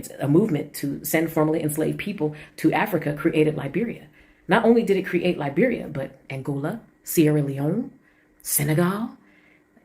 it's a movement to send formerly enslaved people to Africa, created Liberia. Not only did it create Liberia, but Angola, Sierra Leone, Senegal,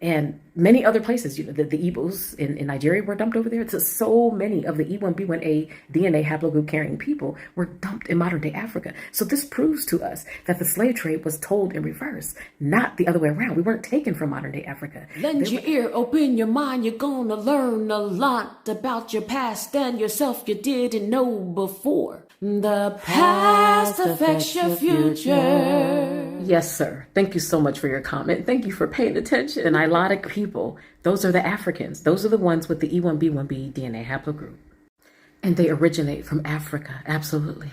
and many other places. You know, the Igbos in Nigeria were dumped over there. So many of the E1B1A DNA haplogroup carrying people were dumped in modern day Africa. So this proves to us that the slave trade was told in reverse, not the other way around. We weren't taken from modern day Africa. Lend your ear, open your mind. You're gonna learn a lot about your past and yourself you didn't know before. The past affects your future. Yes, sir. Thank you so much for your comment. Thank you for paying attention. The Nilotic people, those are the Africans. Those are the ones with the E1B1B DNA haplogroup. And they originate from Africa, absolutely.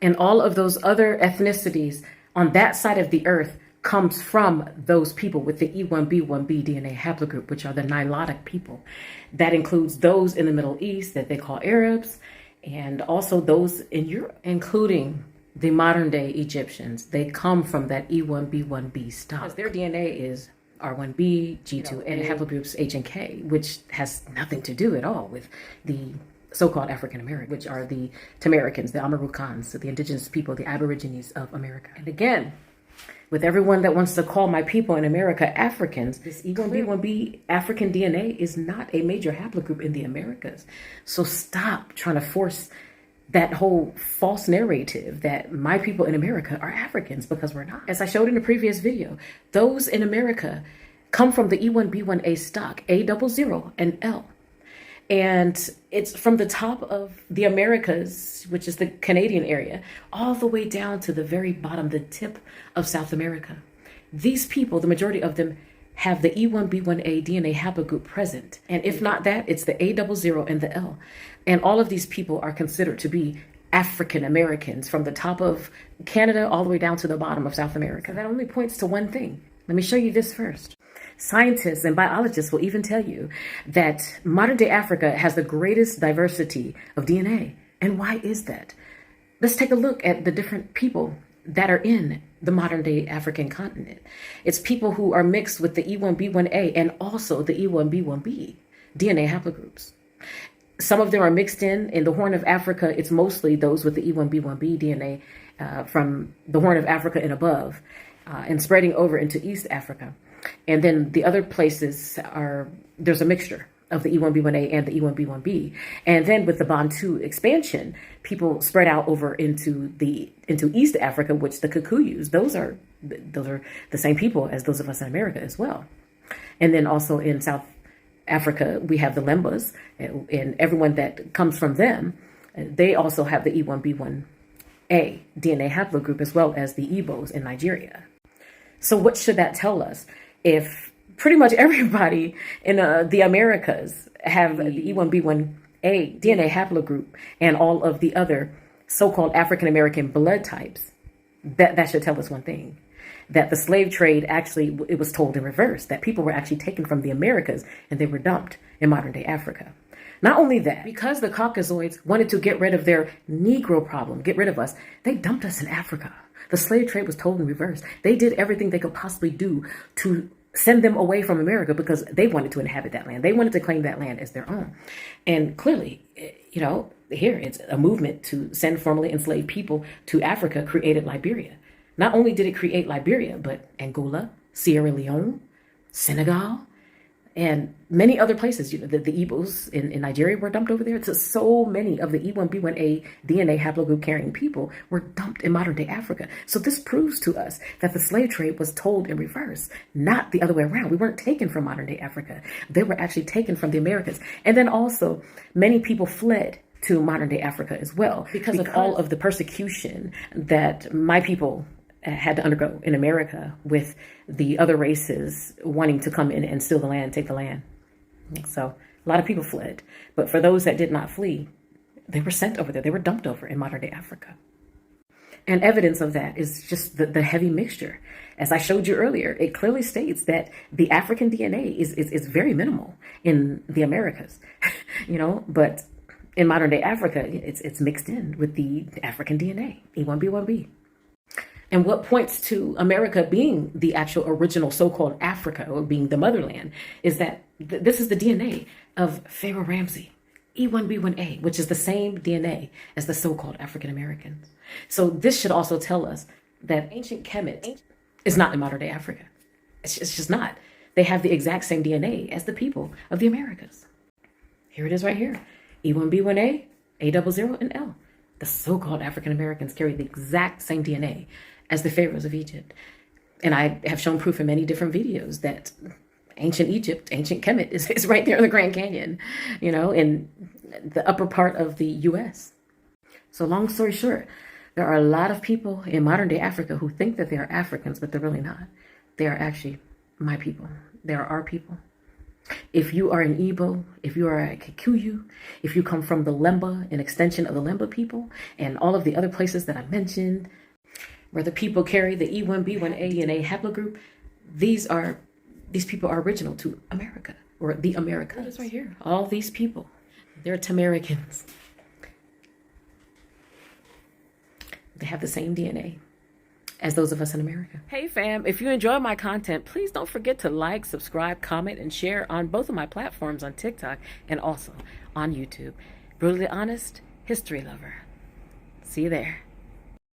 And all of those other ethnicities on that side of the earth comes from those people with the E1B1B DNA haplogroup, which are the Nilotic people. That includes those in the Middle East that they call Arabs, and also those in Europe, including the modern day Egyptians. They come from that E1B1B stock. Because their DNA is R1B, G2, and haplogroups H and K, which has nothing to do at all with the so-called African American, which are the Tamaricans, the Amarukans, the indigenous people, the Aborigines of America. And again, with everyone that wants to call my people in America Africans, this E1B1B African DNA is not a major haplogroup in the Americas. So stop trying to force that whole false narrative that my people in America are Africans, because we're not. As I showed in the previous video, those in America come from the E1B1A stock, A00 and L. And it's from the top of the Americas, which is the Canadian area, all the way down to the very bottom, the tip of South America. These people, the majority of them, have the E1B1A DNA haplogroup present. And if not that, it's the A00 and the L. And all of these people are considered to be African Americans from the top of Canada all the way down to the bottom of South America. That only points to one thing. Let me show you this first. Scientists and biologists will even tell you that modern day Africa has the greatest diversity of DNA. And why is that? Let's take a look at the different people that are in the modern day African continent. It's people who are mixed with the E1B1A and also the E1B1B DNA haplogroups. Some of them are mixed in the Horn of Africa. It's mostly those with the E1B1B DNA from the Horn of Africa and above, and spreading over into East Africa. And then the other places there's a mixture of the E1B1A and the E1B1B. And then with the Bantu expansion, people spread out over into East Africa, which the Kikuyus, those are the same people as those of us in America as well. And then also in South Africa, we have the Lembas, and everyone that comes from them, they also have the E1B1A DNA haplogroup, as well as the Igbos in Nigeria. So what should that tell us? If pretty much everybody in the Americas have the E1B1A DNA haplogroup and all of the other so-called African-American blood types, that should tell us one thing, that the slave trade actually, it was told in reverse, that people were actually taken from the Americas and they were dumped in modern day Africa. Not only that, because the Caucasoids wanted to get rid of their Negro problem, get rid of us, they dumped us in Africa. The slave trade was told in reverse. They did everything they could possibly do to send them away from America because they wanted to inhabit that land. They wanted to claim that land as their own. And clearly, you know, here it's a movement to send formerly enslaved people to Africa, created Liberia. Not only did it create Liberia, but Angola, Sierra Leone, Senegal, and many other places. You know, the Igbos in Nigeria were dumped over there. So many of the E1B1A DNA haplogroup carrying people were dumped in modern day Africa. So this proves to us that the slave trade was told in reverse, not the other way around. We weren't taken from modern day Africa. They were actually taken from the Americas. And then also many people fled to modern day Africa as well because of all of the persecution that my people had to undergo in America, with the other races wanting to come in and steal the land, take the land. So a lot of people fled. But for those that did not flee, they were sent over there. They were dumped over in modern day Africa. And evidence of that is just the heavy mixture. As I showed you earlier, it clearly states that the African DNA is very minimal in the Americas, you know, but in modern day Africa, it's mixed in with the African DNA, E1B1B. And what points to America being the actual original so-called Africa, or being the motherland, is that this is the DNA of Pharaoh Ramsey, E1B1A, which is the same DNA as the so-called African Americans. So this should also tell us that ancient Kemet is not in modern day Africa. It's just not. They have the exact same DNA as the people of the Americas. Here it is right here. E1B1A, A00, and L. The so-called African Americans carry the exact same DNA as the pharaohs of Egypt. And I have shown proof in many different videos that ancient Egypt, ancient Kemet is right there in the Grand Canyon, in the upper part of the US. So long story short, there are a lot of people in modern day Africa who think that they are Africans, but they're really not. They are actually my people. They are our people. If you are an Igbo, if you are a Kikuyu, if you come from the Lemba, an extension of the Lemba people, and all of the other places that I mentioned, where the people carry the E1B1A and A haplogroup, these people are original to America, or the Americas. It's right here. All these people, they're Tamaricans. They have the same DNA as those of us in America. Hey fam, if you enjoy my content, please don't forget to like, subscribe, comment, and share on both of my platforms on TikTok and also on YouTube. Brutally honest, history lover. See you there.